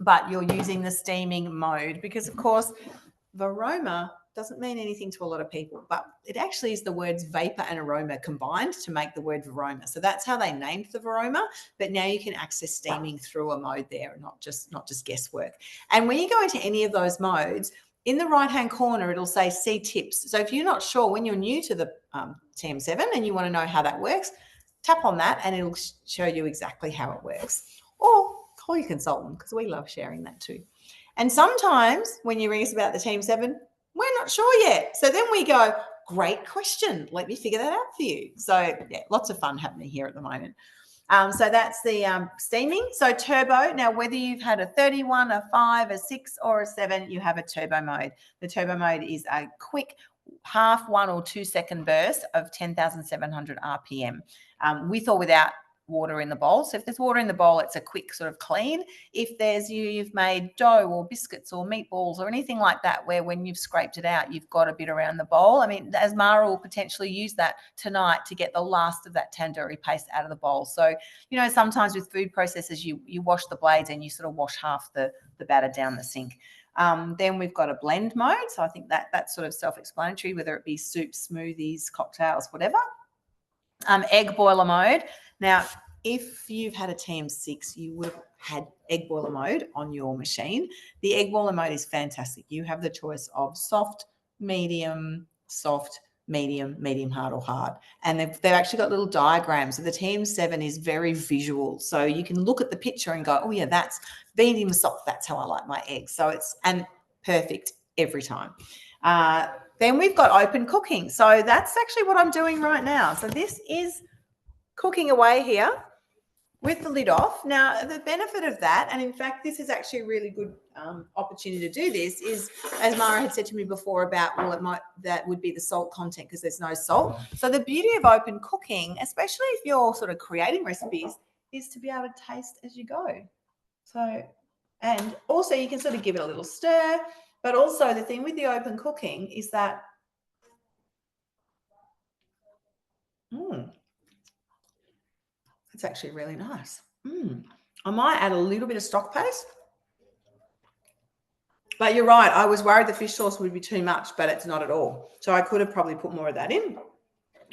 Speaker 1: but you're using the steaming mode because, of course, Varoma doesn't mean anything to a lot of people, but it actually is the words vapor and aroma combined to make the word Varoma. So that's how they named the Varoma, but now you can access steaming through a mode there, not just guesswork. And when you go into any of those modes, in the right-hand corner, it'll say see tips. So if you're not sure, when you're new to the TM7 and you want to know how that works, tap on that and it'll show you exactly how it works. Or call your consultant, because we love sharing that too. And sometimes when you ring us about the TM7, we're not sure yet. So then we go, great question. Let me figure that out for you. So yeah, lots of fun happening here at the moment. So that's the steaming. So turbo, now whether you've had a 31, a 5, a 6 or a 7, you have a turbo mode. The turbo mode is a quick 1/2, 1 or 2 second burst of 10,700 RPM with or without water in the bowl. So if there's water in the bowl, it's a quick sort of clean. If there's you've made dough or biscuits or meatballs or anything like that, where when you've scraped it out, you've got a bit around the bowl. I mean, Azmarah will potentially use that tonight to get the last of that tandoori paste out of the bowl. So, you know, sometimes with food processors, you wash the blades and you sort of wash half the batter down the sink. Then we've got a blend mode. So I think that's sort of self-explanatory, whether it be soups, smoothies, cocktails, whatever. Egg boiler mode. Now, if you've had a TM6, you would have had egg boiler mode on your machine. The egg boiler mode is fantastic. You have the choice of soft, medium, medium hard or hard. And they've actually got little diagrams. So the TM7 is very visual. So you can look at the picture and go, oh yeah, that's medium soft. That's how I like my eggs. So it's perfect every time. Then we've got open cooking. So that's actually what I'm doing right now. So this is cooking away here. with the lid off. Now, the benefit of that, and in fact, this is actually a really good opportunity to do this, is, as Mara had said to me before about, well, that would be the salt content because there's no salt. So the beauty of open cooking, especially if you're sort of creating recipes, is to be able to taste as you go. So, and also you can sort of give it a little stir, but also the thing with the open cooking is that it's actually really nice. I might add a little bit of stock paste. But you're right. I was worried the fish sauce would be too much, but it's not at all. So I could have probably put more of that in.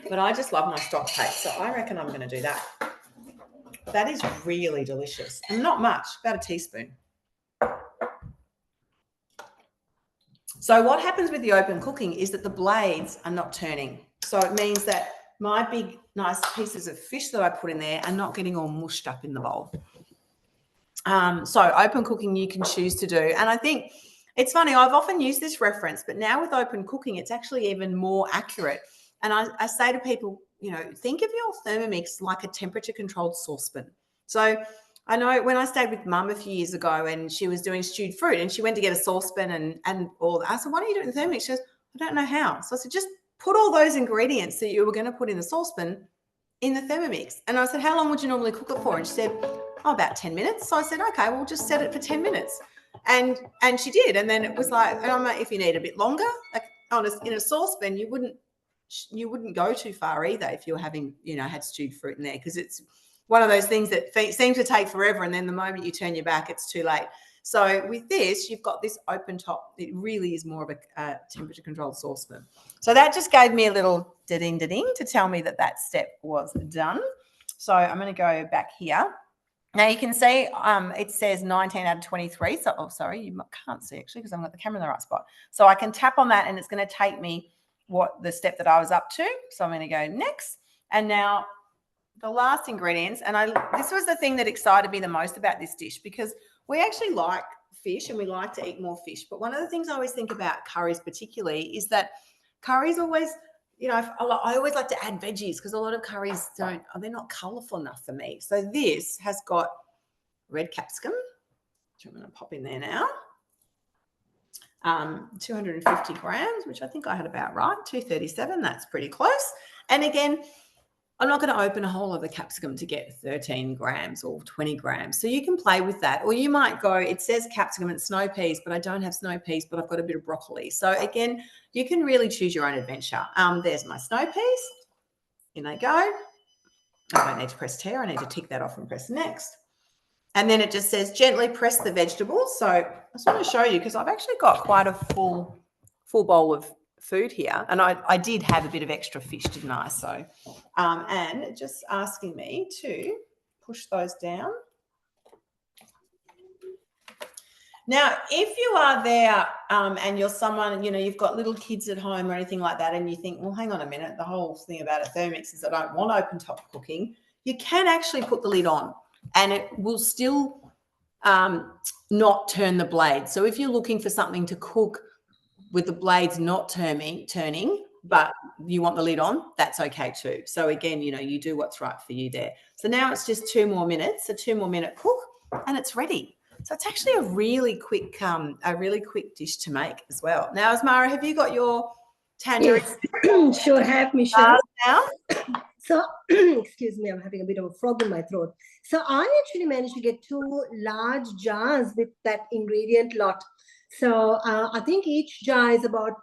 Speaker 1: But I just love my stock paste. So I reckon I'm going to do that. That is really delicious. And not much, about a teaspoon. So what happens with the open cooking is that the blades are not turning. So it means that my big, nice pieces of fish that I put in there are not getting all mushed up in the bowl. So open cooking you can choose to do. And I think it's funny, I've often used this reference, but now with open cooking, it's actually even more accurate. And I say to people, think of your Thermomix like a temperature-controlled saucepan. So I know when I stayed with Mum a few years ago and she was doing stewed fruit and she went to get a saucepan and all that. I said, why don't you do it in the Thermomix? She goes, I don't know how. So I said, just put all those ingredients that you were going to put in the saucepan in the Thermomix. And I said, how long would you normally cook it for? And she said, about 10 minutes. So I said, okay, we'll just set it for 10 minutes. And she did. And then it was like, and I'm like, if you need a bit longer, like in a saucepan, you wouldn't go too far either if you're having, had stewed fruit in there, because it's one of those things that seems to take forever. And then the moment you turn your back, it's too late. So with this, you've got this open top. It really is more of a temperature controlled saucepan. So that just gave me a little da-ding to tell me that step was done. So I'm going to go back here. Now you can see it says 19 out of 23. So, sorry, you can't see actually because I've got the camera in the right spot. So I can tap on that and it's going to take me the step that I was up to. So I'm going to go next. And now the last ingredients, and this was the thing that excited me the most about this dish, because we actually like fish and we like to eat more fish. But one of the things I always think about curries particularly is that curries always, I always like to add veggies because a lot of curries they're not colourful enough for me. So this has got red capsicum, which I'm going to pop in there now. 250 grams, which I think I had about right, 237, that's pretty close. And again, I'm not going to open a whole lot of capsicum to get 13 grams or 20 grams. So you can play with that. Or you might go, it says capsicum and snow peas, but I don't have snow peas, but I've got a bit of broccoli. So again, you can really choose your own adventure. There's my snow peas. In they go. I don't need to press tear. I need to tick that off and press next. And then it just says gently press the vegetables. So I just want to show you because I've actually got quite a full bowl of food here, and I did have a bit of extra fish, didn't I? So and just asking me to push those down. Now if you are there and you're someone, you've got little kids at home or anything like that, and you think, well, hang on a minute, the whole thing about a Thermomix is I don't want open top cooking, you can actually put the lid on and it will still not turn the blade. So if you're looking for something to cook with the blades not turning, but you want the lid on, that's okay too. So again, you do what's right for you there. So now it's just 2 more minutes, a 2 more minute cook, and it's ready. So it's actually a really quick dish to make as well. Now, Azmarah, have you got your tandoori?
Speaker 2: Yes. Sure have, Michelle.
Speaker 1: Now?
Speaker 2: So, excuse me, I'm having a bit of a frog in my throat. So I actually managed to get 2 large jars with that ingredient lot. So I think each jar is about,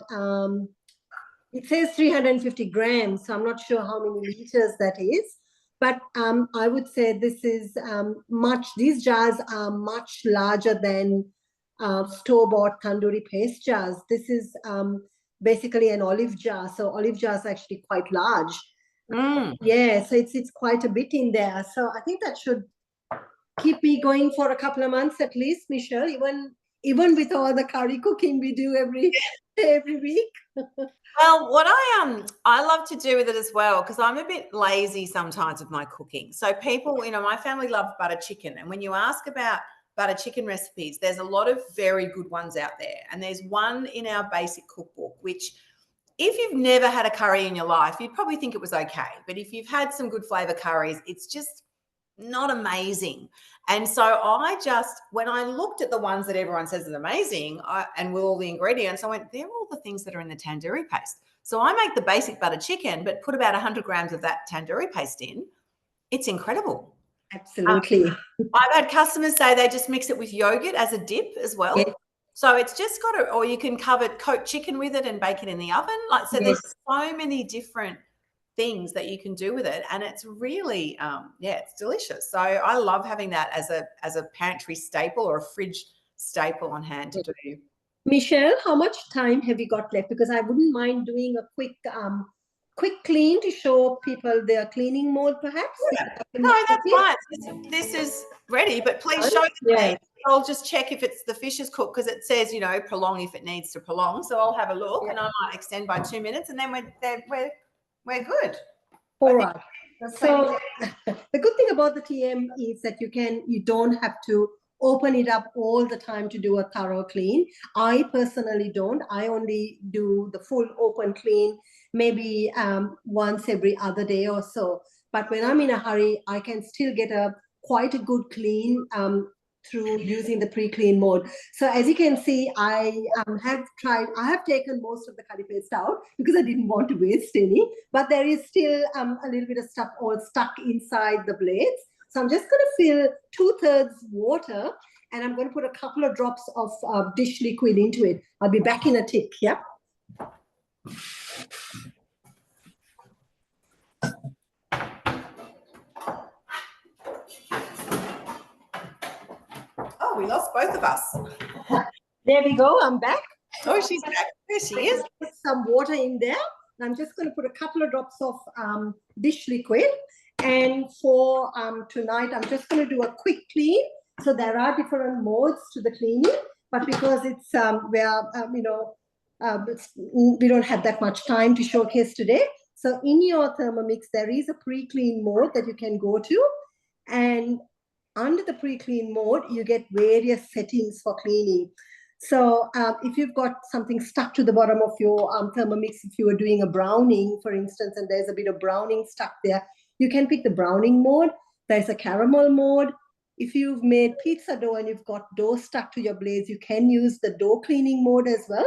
Speaker 2: it says 350 grams. So I'm not sure how many liters that is. But I would say this is these jars are much larger than store-bought tandoori paste jars. This is basically an olive jar. So olive jars are actually quite large. Yeah, so it's quite a bit in there. So I think that should keep me going for a couple of months at least, Michelle, even with all the curry cooking we do every week.
Speaker 1: Well, what I love to do with it as well, because I'm a bit lazy sometimes with my cooking. So people, my family love butter chicken. And when you ask about butter chicken recipes, there's a lot of very good ones out there. And there's one in our basic cookbook, which if you've never had a curry in your life, you'd probably think it was okay. But if you've had some good flavour curries, it's just not amazing. And so I just, when I looked at the ones that everyone says are amazing and with all the ingredients, I went, they're all the things that are in the tandoori paste. So I make the basic butter chicken, but put about 100 grams of that tandoori paste in. It's incredible.
Speaker 2: Absolutely.
Speaker 1: I've had customers say they just mix it with yogurt as a dip as well.
Speaker 2: Yes.
Speaker 1: So it's just got to, or you can coat chicken with it and bake it in the oven. Like, so there's so many different things that you can do with it, and it's really it's delicious. So I love having that as a pantry staple or a fridge staple on hand to do.
Speaker 2: Michelle, how much time have you got left? Because I wouldn't mind doing a quick clean to show people their cleaning mode, perhaps.
Speaker 1: No, that's fine. This is ready, but please show me. I'll just check if the fish is cooked, because it says, you know, prolong if it needs to prolong. So I'll have a look, and I might extend by 2 minutes, and then we're good.
Speaker 2: All right. So the good thing about the TM is that you don't have to open it up all the time to do a thorough clean. I personally don't. I only do the full open clean, maybe once every other day or so. But when I'm in a hurry, I can still get quite a good clean through using the pre-clean mode. So as you can see, I have taken most of the curry paste out because I didn't want to waste any, but there is still a little bit of stuff all stuck inside the blades. So I'm just going to fill 2/3 water, and I'm going to put a couple of drops of dish liquid into it. I'll be back in a tick. Yeah.
Speaker 1: Oh, we lost both of us.
Speaker 2: There we go. I'm back.
Speaker 1: Oh, she's back. There she is.
Speaker 2: Put some water in there. I'm just going to put a couple of drops of dish liquid. And for tonight, I'm just going to do a quick clean. So there are different modes to the cleaning, but because it's we don't have that much time to showcase today. So in your Thermomix, there is a pre-clean mode that you can go to, and under the pre-clean mode, you get various settings for cleaning. So if you've got something stuck to the bottom of your Thermomix, if you were doing a browning, for instance, and there's a bit of browning stuck there, you can pick the browning mode. There's a caramel mode. If you've made pizza dough and you've got dough stuck to your blades, you can use the dough cleaning mode as well.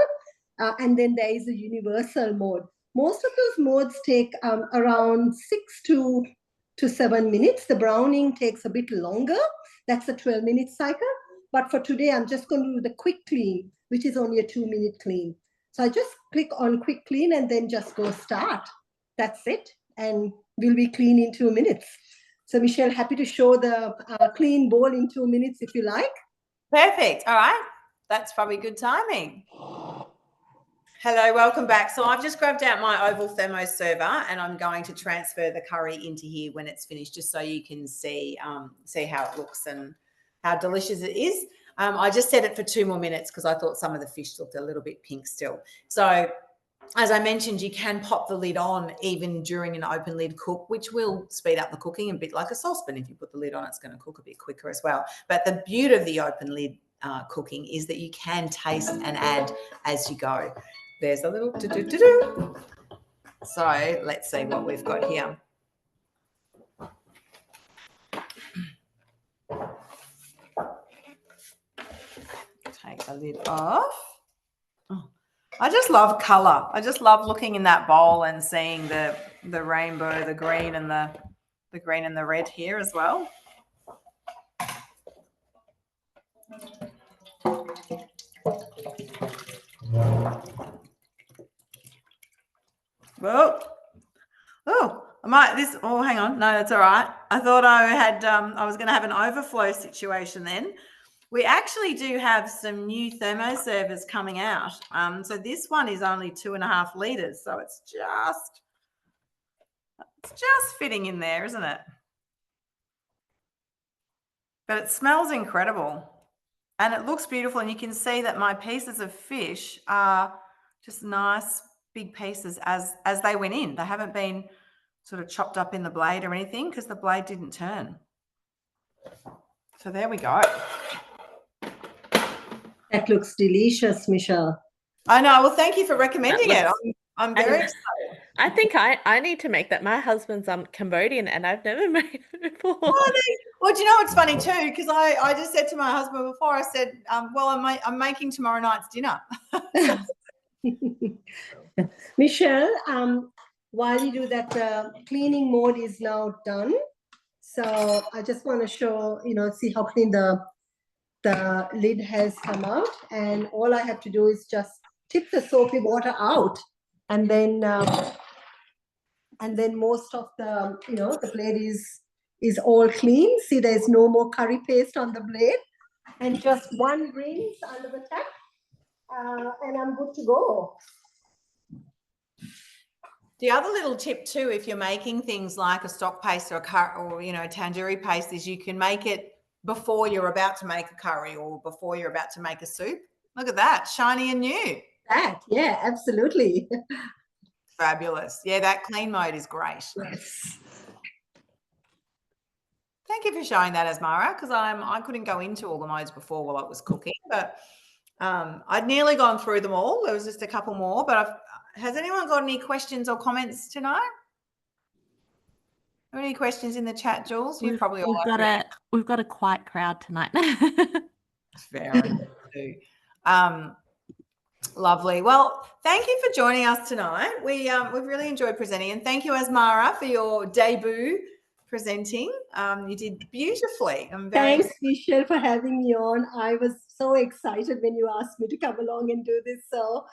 Speaker 2: And then there is a universal mode. Most of those modes take around 6 to 7 minutes. The browning takes a bit longer. That's a 12-minute cycle. But for today, I'm just going to do the quick clean, which is only a 2-minute clean. So I just click on quick clean and then just go start. That's it. And we'll be clean in 2 minutes. So Michelle, happy to show the clean bowl in 2 minutes if you like.
Speaker 1: Perfect. All right. That's probably good timing. Hello, welcome back. So I've just grabbed out my oval thermo server, and I'm going to transfer the curry into here when it's finished, just so you can see how it looks and how delicious it is. I just set it for 2 more minutes because I thought some of the fish looked a little bit pink still. So as I mentioned, you can pop the lid on even during an open lid cook, which will speed up the cooking a bit like a saucepan. If you put the lid on, it's going to cook a bit quicker as well. But the beauty of the open lid cooking is that you can taste and add as you go. There's a little do-do-do-do. So let's see what we've got here. Take the lid off. Oh, I just love colour. I just love looking in that bowl and seeing the rainbow, the green and the green and the red here as well. Well, hang on. No, that's all right. I thought I had, I was going to have an overflow situation then. We actually do have some new thermo servers coming out. So this one is only 2.5 litres. So it's just fitting in there, isn't it? But it smells incredible and it looks beautiful. And you can see that my pieces of fish are just nice big pieces as they went in. They haven't been sort of chopped up in the blade or anything because the blade didn't turn. So there we go.
Speaker 2: That looks delicious, Michelle.
Speaker 1: I know. Well, thank you for recommending it. I'm very excited.
Speaker 3: I think I need to make that. My husband's Cambodian and I've never made it before.
Speaker 1: Well, do you know what's funny too? Because I just said to my husband before, I said, well, I'm making tomorrow night's dinner.
Speaker 2: Michelle, while you do that, cleaning mode is now done. So I just want to show, see how clean the lid has come out. And all I have to do is just tip the soapy water out. And then most of the, the blade is all clean. See, there's no more curry paste on the blade. And just one rinse under the tap. And I'm good to go.
Speaker 1: The other little tip too, if you're making things like a stock paste or a tandoori paste, is you can make it before you're about to make a curry or before you're about to make a soup. Look at that, shiny and new.
Speaker 2: Yeah, absolutely.
Speaker 1: Fabulous. Yeah, that clean mode is great.
Speaker 2: Yes.
Speaker 1: Thank you for showing that, Azmarah, because I couldn't go into all the modes before while I was cooking, but I'd nearly gone through them all. There was just a couple more, but has anyone got any questions or comments tonight? Any questions in the chat, Jules? We've got
Speaker 3: a quiet crowd tonight.
Speaker 1: Very good. Lovely. Well, thank you for joining us tonight. We've really enjoyed presenting, and thank you, Azmarah, for your debut presenting. You did beautifully.
Speaker 2: Thanks, Michelle, for having me on. I was so excited when you asked me to come along and do this. So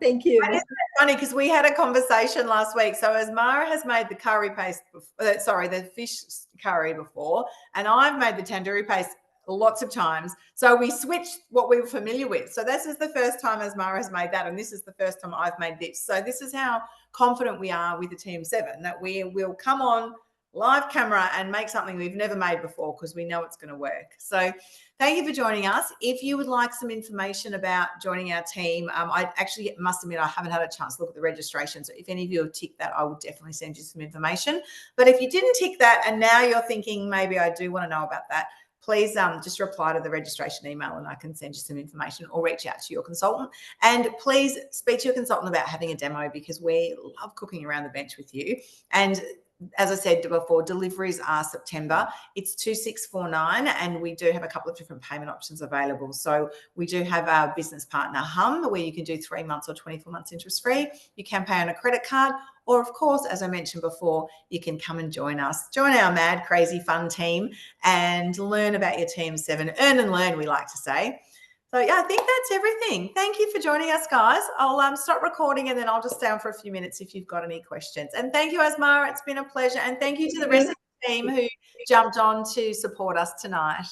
Speaker 2: thank you.
Speaker 1: It's funny because we had a conversation last week. So Azmarah has made the curry paste, the fish curry before, and I've made the tandoori paste lots of times. So we switched what we were familiar with. So this is the first time Azmarah has made that, and this is the first time I've made this. So this is how confident we are with the TM7 that we will come on live camera and make something we've never made before because we know it's going to work. So thank you for joining us. If you would like some information about joining our team, I actually must admit I haven't had a chance to look at the registration. So if any of you have ticked that, I will definitely send you some information. But if you didn't tick that and now you're thinking maybe I do want to know about that, please just reply to the registration email and I can send you some information, or reach out to your consultant. And please speak to your consultant about having a demo because we love cooking around the bench with you. And as I said before, deliveries are September. It's 2649, and we do have a couple of different payment options available. So we do have our business partner Hum, where you can do 3 months or 24 months interest free. You can pay on a credit card, or of course, as I mentioned before, you can come and join us. Join our mad, crazy, fun team and learn about your TM7. Earn and learn, we like to say. So yeah, I think that's everything. Thank you for joining us, guys. I'll stop recording and then I'll just stay on for a few minutes if you've got any questions. And thank you, Azmarah. It's been a pleasure. And thank you to the rest of the team who jumped on to support us tonight.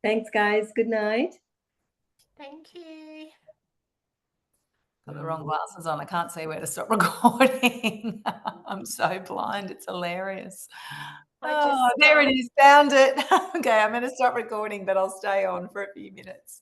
Speaker 2: Thanks, guys. Good night.
Speaker 3: Thank you.
Speaker 1: Got the wrong glasses on. I can't see where to stop recording. I'm so blind. It's hilarious. Oh, there it is. Found it. Okay, I'm going to stop recording, but I'll stay on for a few minutes.